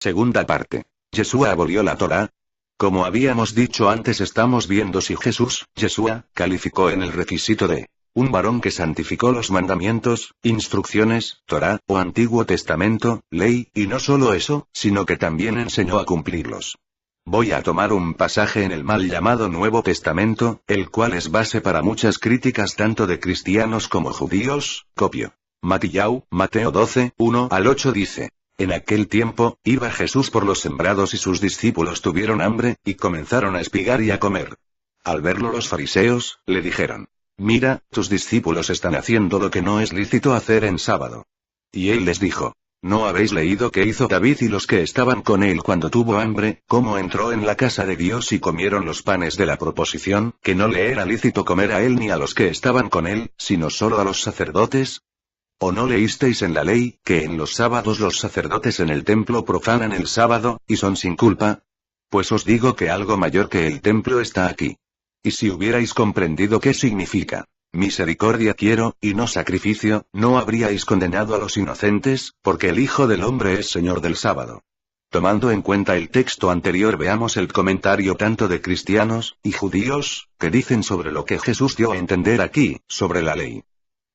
Segunda parte. ¿Yeshua abolió la Torá? Como habíamos dicho antes, estamos viendo si Jesús, Yeshua, calificó en el requisito de un varón que santificó los mandamientos, instrucciones, Torá, o Antiguo Testamento, ley, y no solo eso, sino que también enseñó a cumplirlos. Voy a tomar un pasaje en el mal llamado Nuevo Testamento, el cual es base para muchas críticas tanto de cristianos como judíos, copio. Matillau, Mateo 12, 1 al 8 dice: En aquel tiempo, iba Jesús por los sembrados y sus discípulos tuvieron hambre, y comenzaron a espigar y a comer. Al verlo los fariseos, le dijeron: Mira, tus discípulos están haciendo lo que no es lícito hacer en sábado. Y él les dijo: ¿No habéis leído qué hizo David y los que estaban con él cuando tuvo hambre, cómo entró en la casa de Dios y comieron los panes de la proposición, que no le era lícito comer a él ni a los que estaban con él, sino solo a los sacerdotes? ¿O no leísteis en la ley, que en los sábados los sacerdotes en el templo profanan el sábado, y son sin culpa? Pues os digo que algo mayor que el templo está aquí. Y si hubierais comprendido qué significa misericordia quiero, y no sacrificio, no habríais condenado a los inocentes, porque el Hijo del Hombre es Señor del sábado. Tomando en cuenta el texto anterior, veamos el comentario tanto de cristianos y judíos, que dicen sobre lo que Jesús dio a entender aquí, sobre la ley.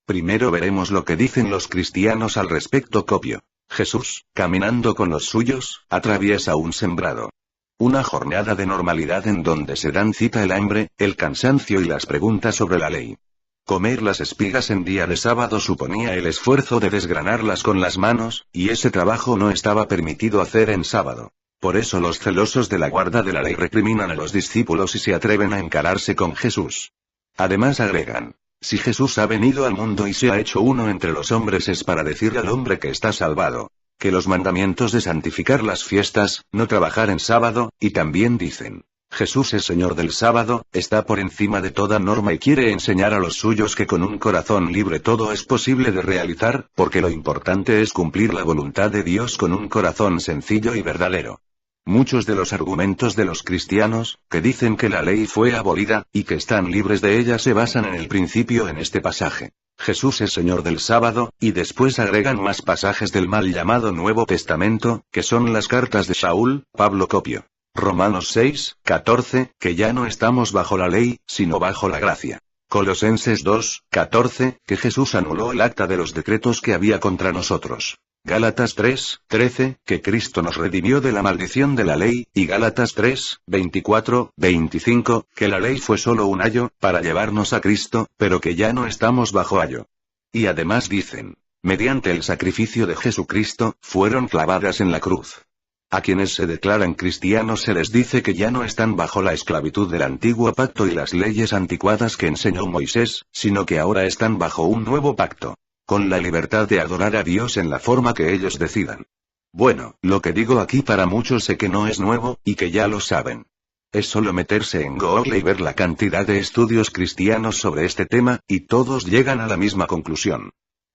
Primero veremos lo que dicen los cristianos al respecto, copio. Jesús, caminando con los suyos, atraviesa un sembrado. Una jornada de normalidad en donde se dan cita el hambre, el cansancio y las preguntas sobre la ley. Comer las espigas en día de sábado suponía el esfuerzo de desgranarlas con las manos, y ese trabajo no estaba permitido hacer en sábado. Por eso los celosos de la guarda de la ley recriminan a los discípulos y se atreven a encararse con Jesús. Además agregan: si Jesús ha venido al mundo y se ha hecho uno entre los hombres, es para decirle al hombre que está salvado, que los mandamientos de santificar las fiestas, no trabajar en sábado, y también dicen: Jesús es Señor del sábado, está por encima de toda norma y quiere enseñar a los suyos que con un corazón libre todo es posible de realizar, porque lo importante es cumplir la voluntad de Dios con un corazón sencillo y verdadero. Muchos de los argumentos de los cristianos, que dicen que la ley fue abolida, y que están libres de ella, se basan en el principio en este pasaje: Jesús es Señor del sábado, y después agregan más pasajes del mal llamado Nuevo Testamento, que son las cartas de Saúl, Pablo copio. Romanos 6, 14, que ya no estamos bajo la ley, sino bajo la gracia. Colosenses 2, 14, que Jesús anuló el acta de los decretos que había contra nosotros. Gálatas 3, 13, que Cristo nos redimió de la maldición de la ley, y Gálatas 3, 24, 25, que la ley fue solo un ayo, para llevarnos a Cristo, pero que ya no estamos bajo ayo. Y además dicen: mediante el sacrificio de Jesucristo, fueron clavadas en la cruz. A quienes se declaran cristianos se les dice que ya no están bajo la esclavitud del antiguo pacto y las leyes anticuadas que enseñó Moisés, sino que ahora están bajo un nuevo pacto, con la libertad de adorar a Dios en la forma que ellos decidan. Bueno, lo que digo aquí para muchos sé que no es nuevo, y que ya lo saben. Es solo meterse en Google y ver la cantidad de estudios cristianos sobre este tema, y todos llegan a la misma conclusión.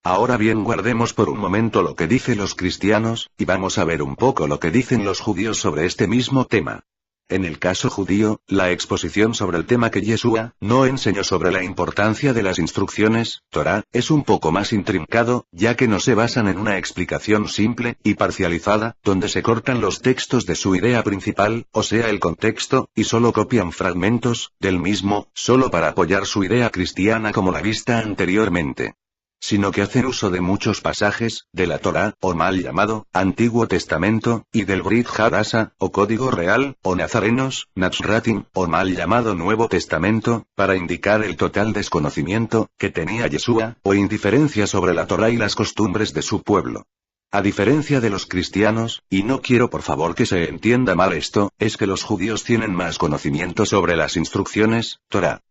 Ahora bien, guardemos por un momento lo que dicen los cristianos, y vamos a ver un poco lo que dicen los judíos sobre este mismo tema. En el caso judío, la exposición sobre el tema que Yeshua no enseñó sobre la importancia de las instrucciones, Torá, es un poco más intrincado, ya que no se basan en una explicación simple y parcializada, donde se cortan los textos de su idea principal, o sea el contexto, y solo copian fragmentos del mismo, solo para apoyar su idea cristiana como la vista anteriormente. Sino que hacen uso de muchos pasajes, de la Torá, o mal llamado Antiguo Testamento, y del Brit Hadasha, o Código Real, o Nazarenos, Nazratim, o mal llamado Nuevo Testamento, para indicar el total desconocimiento que tenía Yeshua, o indiferencia sobre la Torá y las costumbres de su pueblo. A diferencia de los cristianos, y no quiero por favor que se entienda mal esto, es que los judíos tienen más conocimiento sobre las instrucciones, Torá.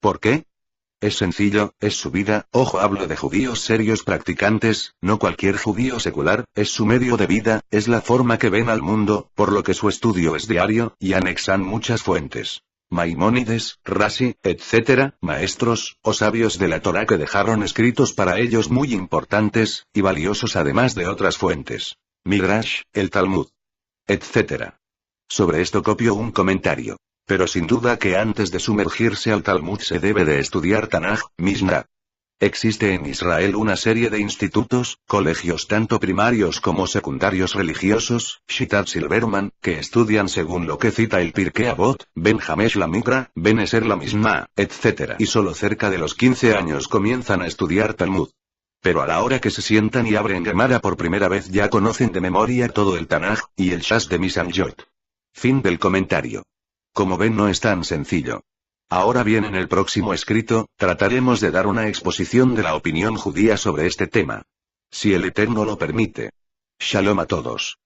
¿Por qué? Es sencillo, es su vida, ojo, hablo de judíos serios practicantes, no cualquier judío secular, es su medio de vida, es la forma que ven al mundo, por lo que su estudio es diario, y anexan muchas fuentes. Maimónides, Rashi, etc., maestros, o sabios de la Torá que dejaron escritos para ellos muy importantes, y valiosos además de otras fuentes. Midrash, el Talmud, etc. Sobre esto copio un comentario. Pero sin duda que antes de sumergirse al Talmud se debe de estudiar Tanaj, Mishnah. Existe en Israel una serie de institutos, colegios tanto primarios como secundarios religiosos, Shitat Silverman, que estudian según lo que cita el Pirkei Avot, Ben Hamesh la Mikra, Ben Eser la Mishnah, etc. Y solo cerca de los 15 años comienzan a estudiar Talmud. Pero a la hora que se sientan y abren Gemara por primera vez ya conocen de memoria todo el Tanaj, y el Shas de Misanjot. Fin del comentario. Como ven, no es tan sencillo. Ahora bien, en el próximo escrito, trataremos de dar una exposición de la opinión judía sobre este tema. Si el Eterno lo permite. Shalom a todos.